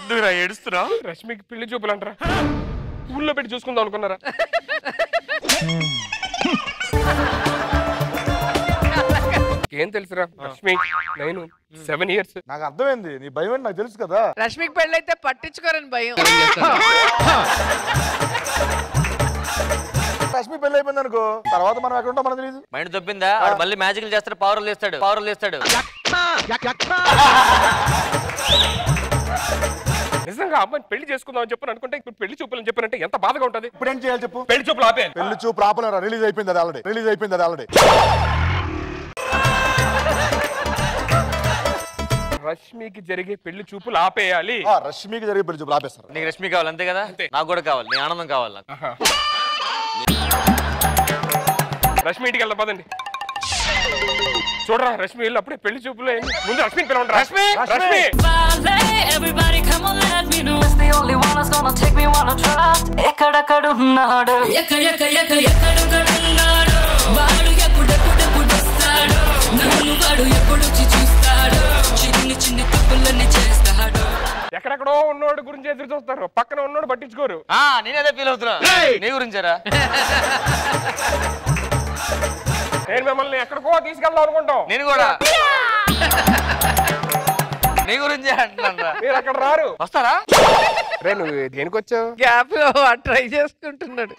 ఎందుకు ఏడుస్తున్నావు? రష్మికి పెళ్లి చూపులు అంటారా? ఊళ్ళో పెట్టి చూసుకుందాం అనుకున్నారా? ఏం తెలుసురా రష్మి? 7 years. నాకు అర్థమైంది నీ భయం నాకు తెలుసు కదా. రష్మికి పెళ్ళైతే పట్టించుకోరని భయం. రష్మి పెళ్లి అయిపోయింది అనుకో, తర్వాత మనం ఎక్కడ ఉంటాం మనకు తెలియదు. మైండ్ దొబ్బిందా? మళ్ళీ మ్యాజిక్లు చేస్తాడు, పవర్లు చేస్తాడు. నిజంగా అమ్మాయిని పెళ్లి చేసుకుందాం అని చెప్పని అనుకుంటే ఇప్పుడు పెళ్లి చూపులని చెప్పారంటే ఎంత బాధగా ఉంటది. ఇప్పుడు ఏం చేయాలి చెప్పు? పెళ్లి చూపులు ఆపేయాలి. పెళ్లి చూపులు ఆపలేరా? రిలీజ్ అయిపోయింది ఆల్రెడీ. రష్మికి జరిగే పెళ్లి చూపులు ఆపేయాలి. రష్మికి జరిగే పెళ్లి చూపులు ఆపేస్తారు. నీకు రష్మి కావాలి అంతే కదా? నాకు కూడా కావాలి, నీ ఆనందం కావాలి. రష్మి ఇంటికి వెళ్దాం పదండి. చూడరా రష్మి వెళ్ళి అప్పుడే పెళ్లి చూపులు ముందు రష్మిని పిలవండి. రష్మి ఎక్కడెక్కడున్నాడు ఎక్కడెక్కడో ఉన్నోడు గురించి ఎదురు చూస్తారు, పక్కన ఉన్నోడు పట్టించుకోరు. నేనేదే ఫీల్ అవుతున్నా నీ గురించారా? నేను మిమ్మల్ని ఎక్కడికో తీసుకెళ్దాం అనుకుంటాం. నేను కూడా నీ గురించి అంటున్నా. మీరు అక్కడ రారు. వస్తారా? రే నువ్వు దేనికి వచ్చావు? గ్యాప్ లో ట్రై చేసుకుంటున్నాడు.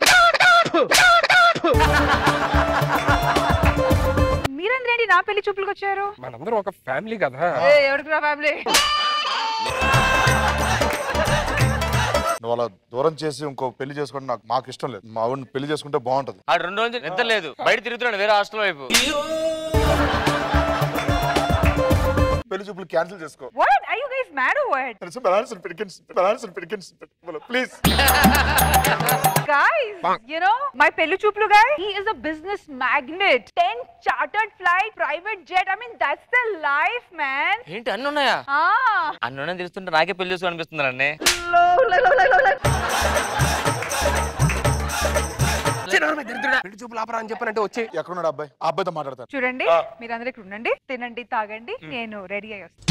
మీరందరేంటి నా పెళ్లి చూపులకు వచ్చారు? మనందరం ఒక ఫ్యామిలీ కదా. ఎవరికి ఫ్యామిలీ? నువ్వు అలా దూరం చేసి ఇంకో పెళ్లి చేసుకోవడం మాకు ఇష్టం లేదు. మా ఆవిడని పెళ్లి చేసుకుంటే బాగుంటది. 2 రోజులు నిద్ర లేదు, బయట తిరుగుతున్నాడు వేరే హాస్టల్ వైపు. పెళ్లి చూపులు క్యాన్సిల్ చేసుకో. What? Are you guys mad or what? Please. Guys, you know, my pellu chuplu guy, he is a business magnate. 10 chartered flight, private jet. I mean, that's the life, man. ఏంటి అన్ని ఉన్నాయా? అన్ని ఉన్నాయని తెలుస్తుంటే నాకే పెళ్లి చేసుకో అనిపిస్తుంది అండి. పెళ్లి చూపులు ఆపరా అని చెప్పానంటే వచ్చి ఎక్కడున్నాడు అబ్బాయి? ఆ అబ్బాయితో మాట్లాడతాను. చూడండి, మీరందరూ ఇక్కడ ఉండండి, తినండి, తాగండి, నేను రెడీ అయ్యి వస్తాను.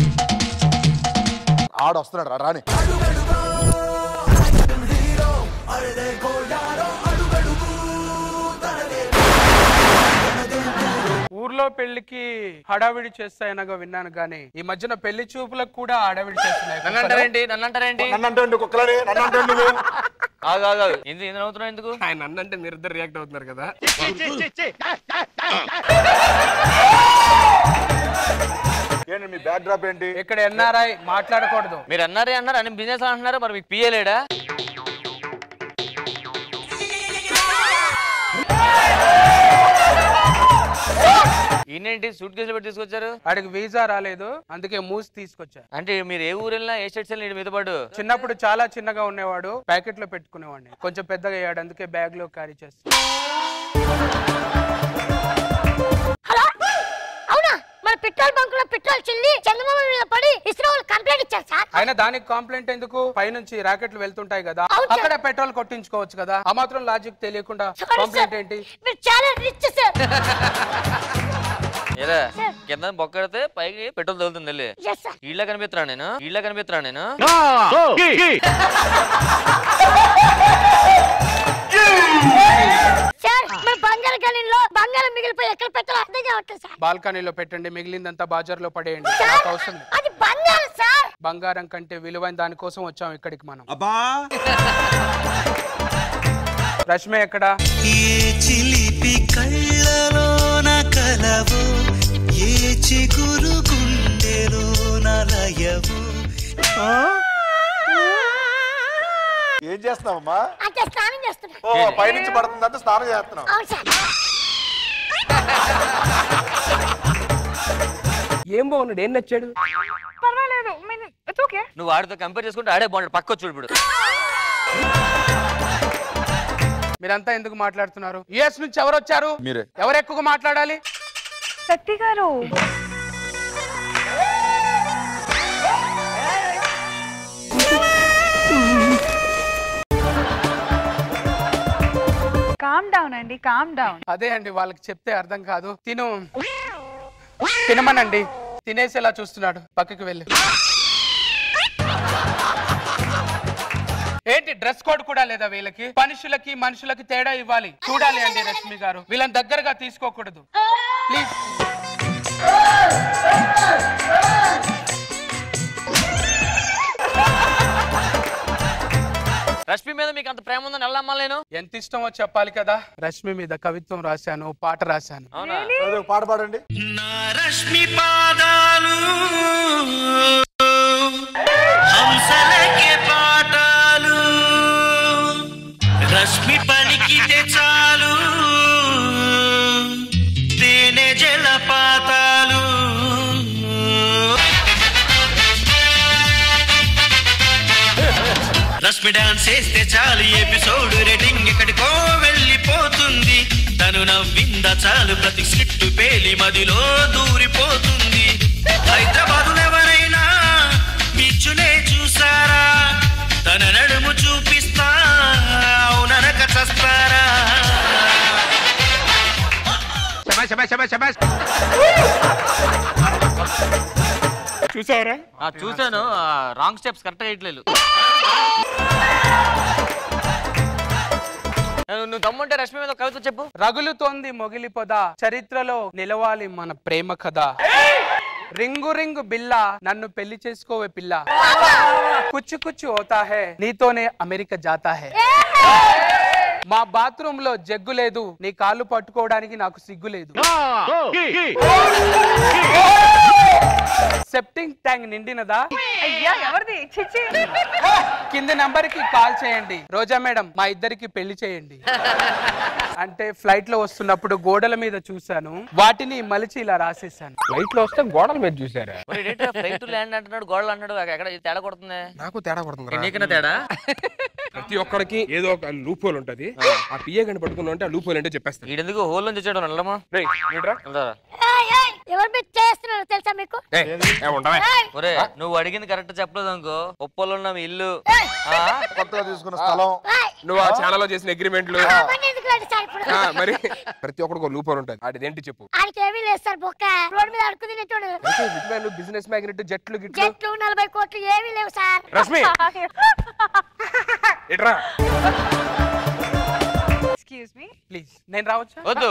ఆడు వస్తున్నాడు రాని. ఊర్లో పెళ్లికి హడావిడి చేస్తాయనగా విన్నాను గానీ ఈ మధ్యన పెళ్లి చూపులకు కూడా హడావిడి చేస్తున్నాయి. నన్ను అంటారేంటి? ఎందుకు ఆయన అన్నంటే మీరిద్దరు రియాక్ట్ అవుతున్నారు కదా. ఏంటి మీ బ్యాక్ డ్రాప్ ఏంటి? ఇక్కడ ఎన్ఆర్ఐ మాట్లాడకూడదు. మీరు ఎన్ఆర్ఐ అన్నారు, అని బిజినెస్ అంటున్నారు, మరి మీకు పియ్యలేడా? ఈయనేంటి సూట్ కేసులు పెట్టి తీసుకొచ్చారు? వాడికి వీసా రాలేదు, అందుకే మూసి తీసుకొచ్చారు. అంటే మీరు ఏ ఊరు వెళ్ళినా ఏ స్టేట్స్ వెళ్ళినా మీతో పాటు? చిన్నప్పుడు చాలా చిన్నగా ఉండేవాడు, ప్యాకెట్ లో పెట్టుకునేవాడిని. కొంచెం పెద్దగా అయ్యాడు, అందుకే బ్యాగ్ లో క్యారీ చేస్తాడు. పెట్రోల్ బంక్ లో పెట్రోల్ చెల్లి చంద్రబాబు మీద పడి ఇస్రో వాళ్ళు కంప్లైంట్ ఇచ్చారు సార్. అయినా దానికి కంప్లైంట్ ఎందుకు? పైనుంచి రాకెట్లు వెళ్తుంటాయి కదా, అక్కడ పెట్రోల్ కొట్టించుకోవచ్చు కదా. ఆ మాత్రం లాజిక్ తెలియకుండా కంప్లైంట్ ఏంటి? మీరు చాలా రిచ్ సార్. ఏరా కింద బొక్కడితే పైకి పెట్రోల్ తగులుతుంది. ఇళ్ళ కనిపిస్తున్నా నేను బాల్కనీలో పెట్టండి, మిగిలిందంతా బాజార్లో పడేయండి. బంగారం కంటే విలువైన దానికోసం వచ్చాం ఇక్కడికి మనం. రష్మి ఎక్కడ? ఏం చేస్తున్నావమ్మా? స్నానం చేస్తున్నా. పైనుంచి పడుతుందంటే స్నానం చేస్తున్నావు. ఏం బాగున్నాడు? ఏం నచ్చాడు? పర్వాలేదు, ఇట్స్ ఓకే. నువ్వు ఆడితో కంపేర్ చేసుకుంటే ఆడే బాగుంటాడు. పక్క చూడు ఇప్పుడు. మీరంతా ఎందుకు మాట్లాడుతున్నారు? యుఎస్ నుంచి ఎవరు వచ్చారు? మీరే. ఎవరు ఎక్కువగా మాట్లాడాలి? సత్తి గారు. కామ్ డౌన్ అండి, కామ్ డౌన్. అదే అండి, వాళ్ళకి చెప్తే అర్థం కాదు. తినమనండి. తినేసి ఎలా చూస్తున్నాడు, పక్కకి వెళ్ళి. ఏంటి డ్రెస్ కోడ్ కూడా లేదా వీళ్ళకి? మనుషులకి తేడా ఇవ్వాలి. చూడాలి అండి రష్మి గారు, వీళ్ళని దగ్గరగా తీసుకోకూడదు ప్లీజ్. రష్మి మీద మీకు అంత ప్రేమ ఉందని ఎలా నమ్మాలేను? ఎంత ఇష్టమో చెప్పాలి కదా. రష్మి మీద కవిత్వం రాశాను, పాట రాశాను. అవునా? పాట పాడండి. నా రష్మి పాదాలు హంసలకే పాటాలు, రష్మి పలికితే చాలు తేనె జలపాతాలు. రష్మి డాన్స్ చేస్తే చాలు ఎపిసోడ్ రేటింగ్ ఎక్కడికో వెళ్ళిపోతుంది. తను నవ్విందా చాలు ప్రతి స్కిట్టు పేలి మదిలో దూరిపోతుంది. హైదరాబాదులో ఎవరైనా బీచ్నే చూసారా? తన నడుము చూపిస్తా అవుననక చస్తారా? చూసావరా? చూసాను. రాంగ్ స్టెప్స్ కరెక్ట్ గా ఇట్లేదు. నువ్వు దమ్ముంటే రష్మి మీద కవిత చెప్పు. రగులుతోంది మొగిలి పొద, చరిత్రలో నిలవాలి మన ప్రేమ కథ. రింగు రింగు బిల్ల, నన్ను పెళ్లి చేసుకోవే పిల్ల. కుచ్చు కుచ్చు హోతా హై, నీతోనే అమెరికా జాతా హై. మా బాత్రూమ్ లో జగ్గు లేదు, నీ కాళ్ళు పట్టుకోవడానికి నాకు సిగ్గు లేదు. Septic tank నిండినదా? అయ్యా ఎవరిది? చిచ్చి. కింది నంబర్ కి కాల్ చేయండి. రోజా మేడం, మా ఇద్దరికి పెళ్లి చేయండి. అంటే ఫ్లైట్ లో వస్తున్నప్పుడు గోడల మీద చూసాను, వాటిని మలిచి ఇలా రాసేసాను. ఫ్లైట్ లో వస్తే గోడల మీద చూసారా? ఫ్లైట్ ల్యాండ్ అంటున్నాడు, గోడలు అంటున్నాడు. ఎక్కడ తేడా కొడుతుంది? నాకు తేడా కొడుతుంది. నీకన్నా తేడా? ప్రతి ఒక్కడికి ఏదో ఒక లూప్ హోల్ ఉంటది. ఆ పిఏ గని పట్టుకున్నా అంటే ఆ లూప్ హోల్ అంటే చెప్పేస్తాను. వీడెందుకు హోల్ నుంచి వచ్చాడు? వెళ్ళమా ఎవరు మీరు చేస్తున్నారు తెలుసా మీకు? ఒరే, నువ్వు అడిగింది కరెక్ట్ చెప్పలేదు అనుకో, ఉప్పలో ఉన్న మీ ఇల్లు, కొత్తగా తీసుకున్న స్థలం, నువ్వు ఆ ఛానల్ లో చేసిన అగ్రిమెంట్లు, అవన్నీ ఎందుకు లేండి సార్ ఇప్పుడు? మరి ప్రతి ఒక్కడికి లూప్ హోల్ ఉంటది. అదేంటి చెప్పు. ఆయనకి ఏమీ లేదు సార్, బొక్క రోడ్ మీద అడుగు తినేటోడు. బిజినెస్ మ్యాగ్నెట్, జట్లు గిట్లు, జట్లు 40 కోట్లు ఏమీ లేవు సార్. రష్మి ఇట్రా. ఎక్స్క్యూజ్ మీ, ప్లీజ్ నేను రావచ్చా? వద్దు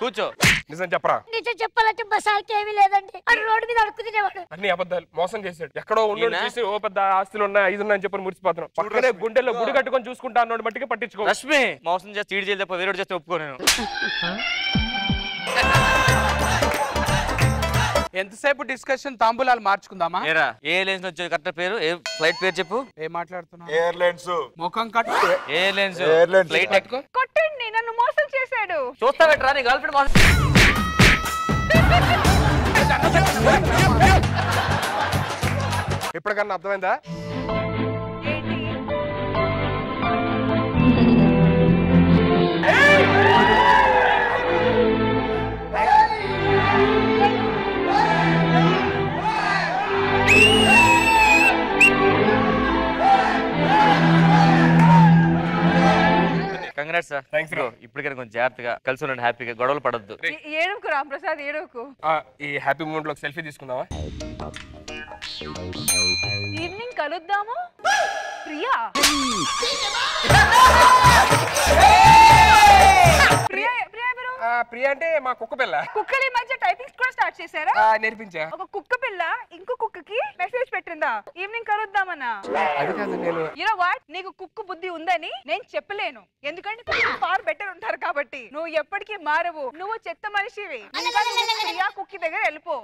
కూర్చో. నిజం చెప్పరా? నిజం చెప్పాలంటే బసాలకి ఏమీ లేదండి. అది రోడ్డు మీద అడుగు తినేవాడు. అన్ని అబద్ధాలు, మోసం చేశాడు. ఎక్కడో ఉండి చూసి ఓ పెద్ద ఆస్తులు ఉన్నాయి, 5 ఉన్నాయని చెప్పి మురిసిపోతున్నాం. పక్కనే గుండెల్లో గుడి కట్టుకొని చూసుకుంటా అన్నోడు మట్టికి పట్టించుకో. రష్మి మోసం చేసి చీడి చేసి తప్ప వేరే చేస్తే ఒప్పుకో నేను. ఎంతసేపు డిస్కషన్, తాంబూలాలు మార్చుకుందామా? ఏరా, ఏ లైన్స్ వచ్చే కరెక్ట్ పేరు, ఏ ఫ్లైట్ పేరు చెప్పు. ఏం మాట్లాడుతున్నా? ఎయిర్లైన్స్. ముఖం కట్టు. Airlines airlines. ఫ్లైట్ ఎక్కు. కొట్టండి, నన్ను మోసం చేశాడు. చూస్తా పెట్టరా నీ గర్ల్ ఫ్రెండ్ మోసం. ఇప్పటికన్నా అర్థమైందా? ఏంటి? Congrats sir. Thanks bro. ఇప్పటికైనా కొంచెం జాగ్రత్తగా కలిసి ఉండండి, హ్యాపీగా గొడవలు పడద్దు. ఏడుకు రాంప్రసాద్, ఏడుకు. ఈ హ్యాపీ మూమెంట్ లో సెల్ఫీ తీసుకుందామా? ఈవినింగ్ కలుద్దాము. ప్రియా ప్రియా ప్రియా ఎవరు? ప్రియా అంటే మా కుక్క పిల్ల. కుక్కలు ఈ మధ్య టైపింగ్స్ కూడా స్టార్ట్ చేశారా? నేర్పించా. ఒక కుక్క పిల్ల ఇంకో కుక్కకి మెసేజ్ పెట్టిందా ఈవినింగ్ కలుద్దామన్నా? అది కాదు, నేను యు నో వాట్, నీకు కుక్క బుద్ధి ఉందని నేను చెప్పలేను. ఎందుకంటే కుక్కలు ఫార్ బెటర్ ఉంటారు కాబట్టి. నువ్వు ఎప్పటికీ మారవు, నువ్వు చెత్త మనిషివి. ప్రియా కుక్కి దగ్గర వెళ్ళిపో.